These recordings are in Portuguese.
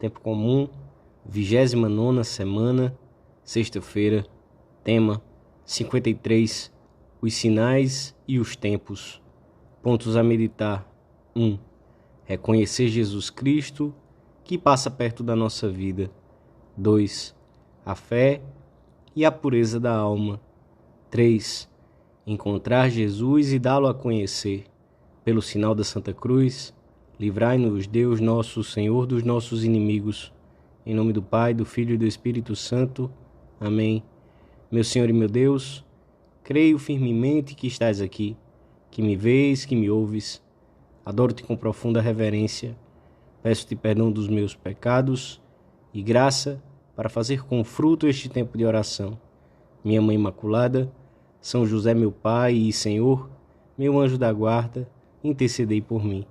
Tempo comum, 29ª semana, sexta-feira, tema 53, os sinais e os tempos. Pontos a meditar: 1. Reconhecer Jesus Cristo, que passa perto da nossa vida. 2. A fé e a pureza da alma. 3. Encontrar Jesus e dá-lo a conhecer. Pelo sinal da Santa Cruz, livrai-nos, Deus nosso Senhor, dos nossos inimigos. Em nome do Pai, do Filho e do Espírito Santo. Amém. Meu Senhor e meu Deus, creio firmemente que estás aqui, que me vês, que me ouves. Adoro-te com profunda reverência. Peço-te perdão dos meus pecados e graça para fazer com fruto este tempo de oração. Minha Mãe Imaculada, São José meu Pai e Senhor, meu anjo da guarda, intercedei por mim.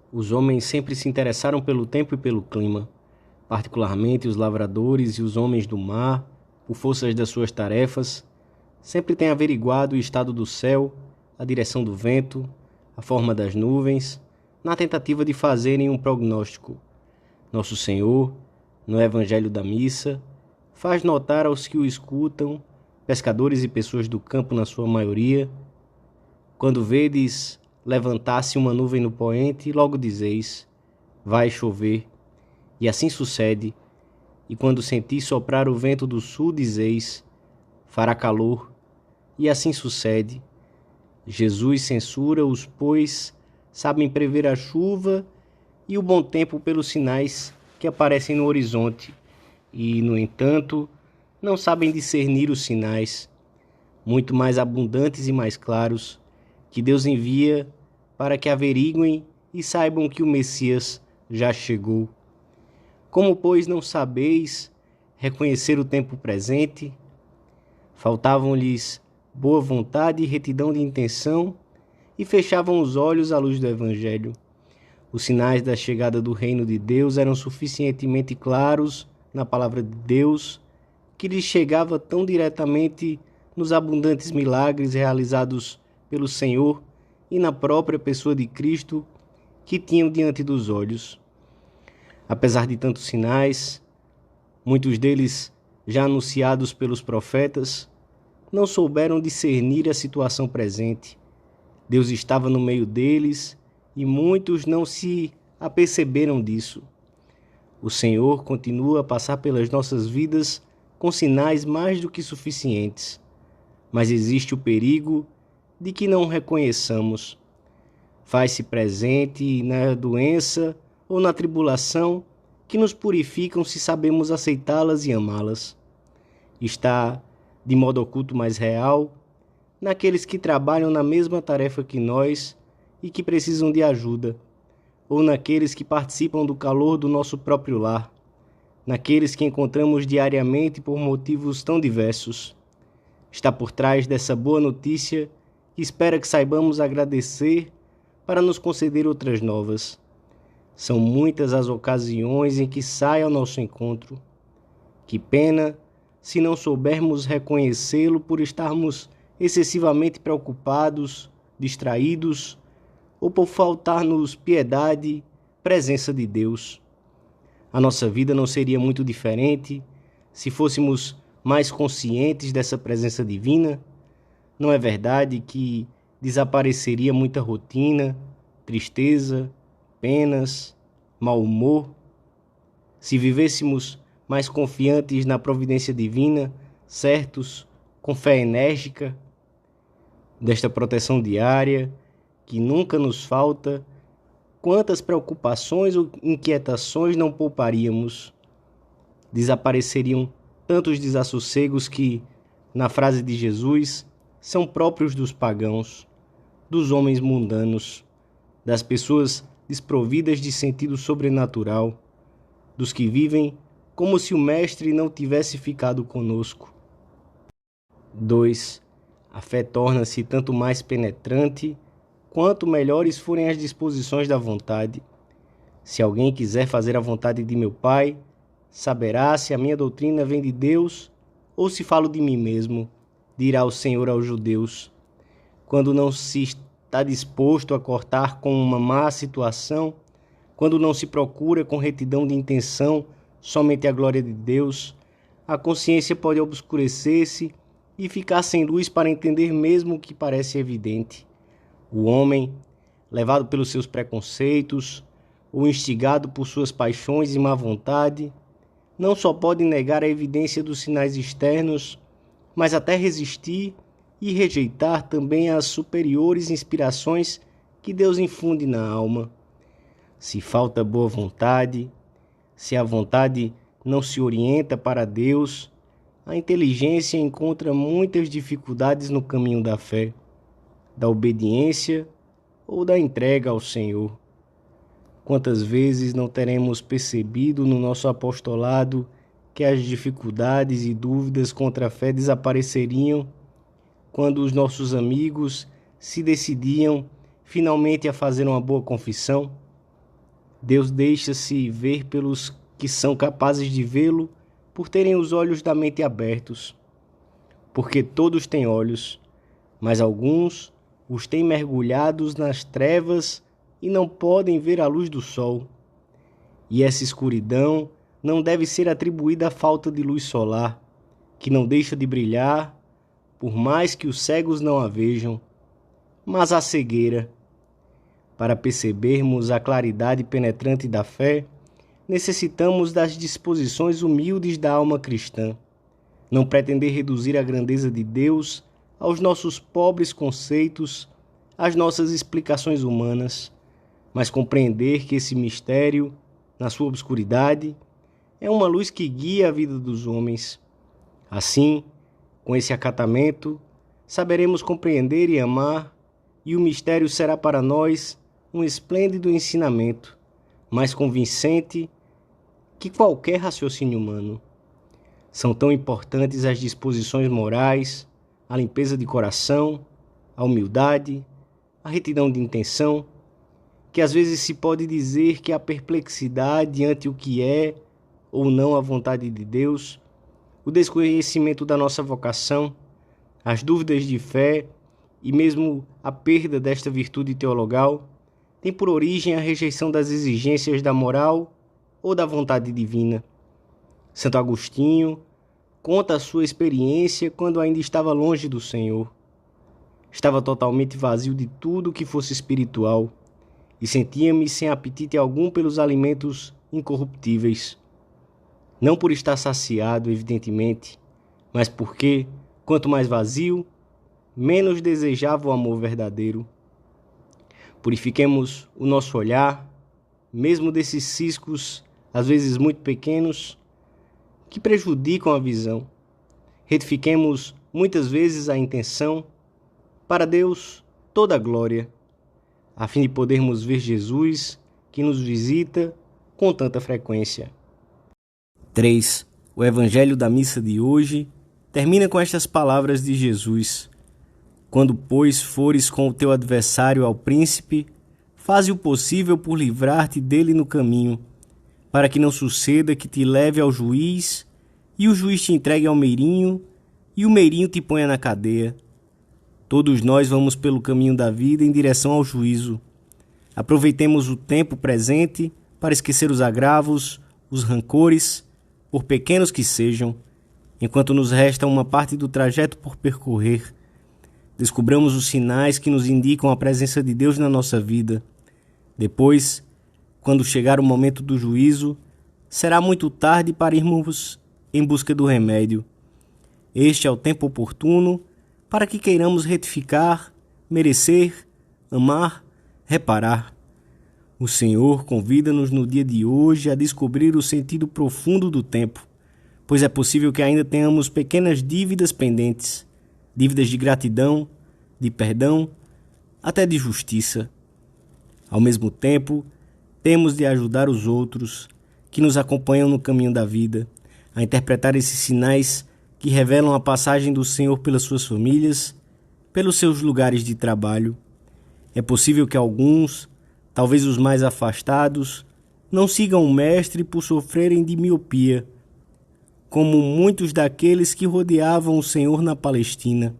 Os homens sempre se interessaram pelo tempo e pelo clima, particularmente os lavradores e os homens do mar, por forças das suas tarefas, sempre têm averiguado o estado do céu, a direção do vento, a forma das nuvens, na tentativa de fazerem um prognóstico. Nosso Senhor, no Evangelho da Missa, faz notar aos que o escutam, pescadores e pessoas do campo na sua maioria: quando vedes levantar-se uma nuvem no poente, logo dizeis, vai chover, e assim sucede. E quando sentis soprar o vento do sul, dizeis, fará calor, e assim sucede. Jesus censura-os, pois sabem prever a chuva e o bom tempo pelos sinais que aparecem no horizonte, e, no entanto, não sabem discernir os sinais, muito mais abundantes e mais claros, que Deus envia para que averiguem e saibam que o Messias já chegou. Como, pois, não sabeis reconhecer o tempo presente? Faltavam-lhes boa vontade e retidão de intenção e fechavam os olhos à luz do Evangelho. Os sinais da chegada do reino de Deus eram suficientemente claros na palavra de Deus, que lhes chegava tão diretamente nos abundantes milagres realizados pelo Senhor e na própria pessoa de Cristo que tinham diante dos olhos. Apesar de tantos sinais, muitos deles já anunciados pelos profetas, não souberam discernir a situação presente. Deus estava no meio deles e muitos não se aperceberam disso. O Senhor continua a passar pelas nossas vidas com sinais mais do que suficientes, mas existe o perigo de que não reconheçamos. Faz-se presente na doença ou na tribulação que nos purificam se sabemos aceitá-las e amá-las. Está, de modo oculto mais real, naqueles que trabalham na mesma tarefa que nós e que precisam de ajuda, ou naqueles que participam do calor do nosso próprio lar, naqueles que encontramos diariamente por motivos tão diversos. Está por trás dessa boa notícia que espera que saibamos agradecer para nos conceder outras novas. São muitas as ocasiões em que sai ao nosso encontro. Que pena se não soubermos reconhecê-lo por estarmos excessivamente preocupados, distraídos, ou por faltar-nos piedade, presença de Deus. A nossa vida não seria muito diferente se fôssemos mais conscientes dessa presença divina. Não é verdade que desapareceria muita rotina, tristeza, penas, mau humor? Se vivêssemos mais confiantes na providência divina, certos, com fé enérgica, desta proteção diária, que nunca nos falta, quantas preocupações ou inquietações não pouparíamos? Desapareceriam tantos desassossegos que, na frase de Jesus, são próprios dos pagãos, dos homens mundanos, das pessoas desprovidas de sentido sobrenatural, dos que vivem como se o Mestre não tivesse ficado conosco. 2. A fé torna-se tanto mais penetrante, quanto melhores forem as disposições da vontade. Se alguém quiser fazer a vontade de meu Pai, saberá se a minha doutrina vem de Deus ou se falo de mim mesmo, dirá o Senhor aos judeus. Quando não se está disposto a cortar com uma má situação, quando não se procura com retidão de intenção somente a glória de Deus, a consciência pode obscurecer-se e ficar sem luz para entender mesmo o que parece evidente. O homem, levado pelos seus preconceitos ou instigado por suas paixões e má vontade, não só pode negar a evidência dos sinais externos, mas até resistir e rejeitar também as superiores inspirações que Deus infunde na alma. Se falta boa vontade, se a vontade não se orienta para Deus, a inteligência encontra muitas dificuldades no caminho da fé, da obediência ou da entrega ao Senhor. Quantas vezes não teremos percebido no nosso apostolado que as dificuldades e dúvidas contra a fé desapareceriam quando os nossos amigos se decidiam finalmente a fazer uma boa confissão? Deus deixa-se ver pelos que são capazes de vê-lo, por terem os olhos da mente abertos. Porque todos têm olhos, mas alguns os têm mergulhados nas trevas e não podem ver a luz do sol. E essa escuridão não deve ser atribuída à falta de luz solar, que não deixa de brilhar, por mais que os cegos não a vejam, mas à cegueira. Para percebermos a claridade penetrante da fé, necessitamos das disposições humildes da alma cristã. Não pretender reduzir a grandeza de Deus aos nossos pobres conceitos, às nossas explicações humanas, mas compreender que esse mistério, na sua obscuridade, é uma luz que guia a vida dos homens. Assim, com esse acatamento, saberemos compreender e amar, e o mistério será para nós um esplêndido ensinamento, mais convincente que qualquer raciocínio humano. São tão importantes as disposições morais, a limpeza de coração, a humildade, a retidão de intenção, que às vezes se pode dizer que a perplexidade ante o que é ou não a vontade de Deus, o desconhecimento da nossa vocação, as dúvidas de fé e mesmo a perda desta virtude teologal, tem por origem a rejeição das exigências da moral ou da vontade divina. Santo Agostinho conta a sua experiência quando ainda estava longe do Senhor. Estava totalmente vazio de tudo que fosse espiritual e sentia-me sem apetite algum pelos alimentos incorruptíveis. Não por estar saciado, evidentemente, mas porque, quanto mais vazio, menos desejava o amor verdadeiro. Purifiquemos o nosso olhar, mesmo desses ciscos, às vezes muito pequenos, que prejudicam a visão. Retifiquemos muitas vezes a intenção, para Deus toda a glória, a fim de podermos ver Jesus, que nos visita com tanta frequência. 3. O Evangelho da missa de hoje termina com estas palavras de Jesus: Quando, pois, fores com o teu adversário ao príncipe, faze o possível por livrar-te dele no caminho, para que não suceda que te leve ao juiz, e o juiz te entregue ao meirinho, e o meirinho te ponha na cadeia. Todos nós vamos pelo caminho da vida em direção ao juízo. Aproveitemos o tempo presente para esquecer os agravos, os rancores, por pequenos que sejam, enquanto nos resta uma parte do trajeto por percorrer. Descobramos os sinais que nos indicam a presença de Deus na nossa vida. Depois, quando chegar o momento do juízo, será muito tarde para irmos em busca do remédio. Este é o tempo oportuno para que queiramos retificar, merecer, amar, reparar. O Senhor convida-nos no dia de hoje a descobrir o sentido profundo do tempo, pois é possível que ainda tenhamos pequenas dívidas pendentes, dívidas de gratidão, de perdão, até de justiça. Ao mesmo tempo, temos de ajudar os outros, que nos acompanham no caminho da vida, a interpretar esses sinais que revelam a passagem do Senhor pelas suas famílias, pelos seus lugares de trabalho. É possível que alguns, talvez os mais afastados, não sigam o Mestre por sofrerem de miopia, como muitos daqueles que rodeavam o Senhor na Palestina.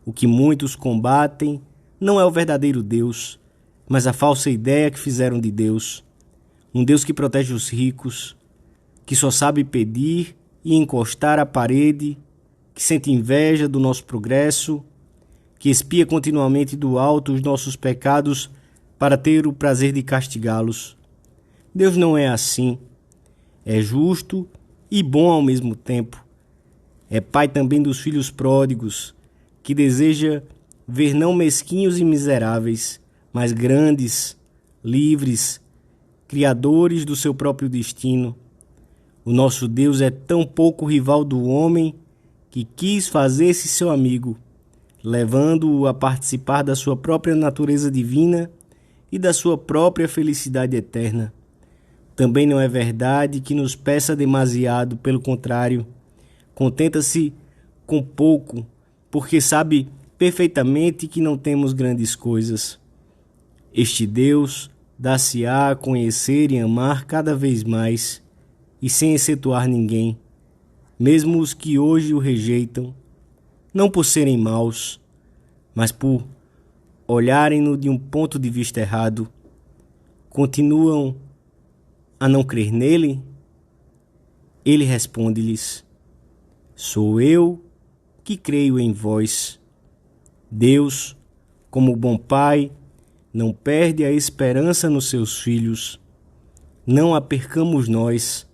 O que muitos combatem não é o verdadeiro Deus, mas a falsa ideia que fizeram de Deus. Um Deus que protege os ricos, que só sabe pedir e encostar à parede, que sente inveja do nosso progresso, que espia continuamente do alto os nossos pecados para ter o prazer de castigá-los. Deus não é assim. É justo e bom ao mesmo tempo. É pai também dos filhos pródigos, que deseja ver não mesquinhos e miseráveis, mas grandes, livres, criadores do seu próprio destino. O nosso Deus é tão pouco rival do homem que quis fazer-se seu amigo, levando-o a participar da sua própria natureza divina e da sua própria felicidade eterna. Também não é verdade que nos peça demasiado, pelo contrário, contenta-se com pouco, porque sabe perfeitamente que não temos grandes coisas. Este Deus dá-se-á a conhecer e amar cada vez mais, e sem excetuar ninguém, mesmo os que hoje o rejeitam, não por serem maus, mas por olharem-no de um ponto de vista errado, continuam a não crer nele. Ele responde-lhes: sou eu que creio em vós. Deus, como bom pai, não perde a esperança nos seus filhos. Não a percamos nós.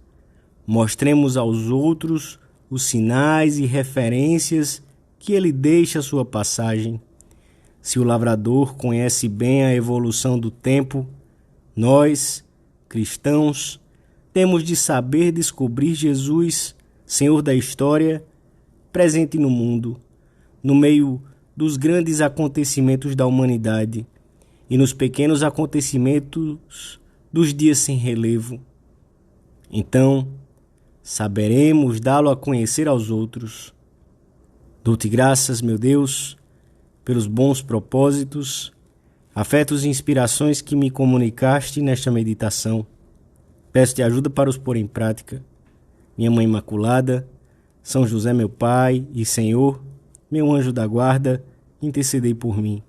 Mostremos aos outros os sinais e referências que ele deixa à sua passagem. Se o lavrador conhece bem a evolução do tempo, nós, cristãos, temos de saber descobrir Jesus, Senhor da história, presente no mundo, no meio dos grandes acontecimentos da humanidade e nos pequenos acontecimentos dos dias sem relevo. Então, saberemos dá-lo a conhecer aos outros. Dou-te graças, meu Deus, pelos bons propósitos, afetos e inspirações que me comunicaste nesta meditação. Peço-te ajuda para os pôr em prática. Minha Mãe Imaculada, São José meu Pai e Senhor, meu anjo da guarda, intercedei por mim.